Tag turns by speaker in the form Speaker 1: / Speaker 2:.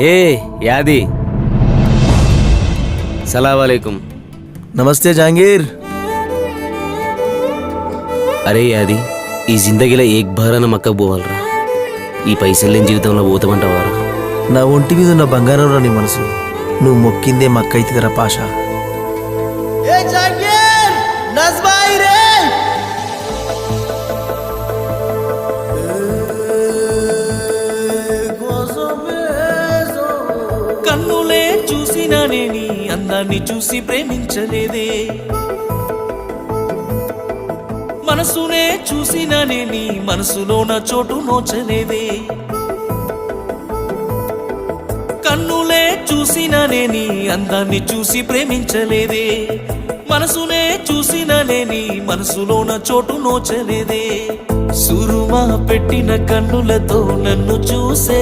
Speaker 1: ఏ యాది సలాం
Speaker 2: నమస్తే జహాంగీర్.
Speaker 1: అరే యాది ఈ జిందగీలో ఏక్ భారాన మక్కకు పోవాలరా. ఈ పైసలు లేని జీవితంలో పోతామంటావారా?
Speaker 2: నా ఒంటి మీద ఉన్న బంగారం రా నీ మనసు. నువ్వు మొక్కిందే మక్కైతుందిరా పాషా.
Speaker 3: కన్నులే చూసినానే నీ అందాన్ని చూసి ప్రేమించలేదే, మనసునే చూసినానే నీ మనసులో నా చోటు నోచలేదే. కన్నులే చూసినానే నీ అందాన్ని చూసి ప్రేమించలేదే, మనసునే చూసినానే నీ మనసులో నా చోటు నోచలేదే. సురుమా పెట్టిన కన్నులతో నన్ను చూసే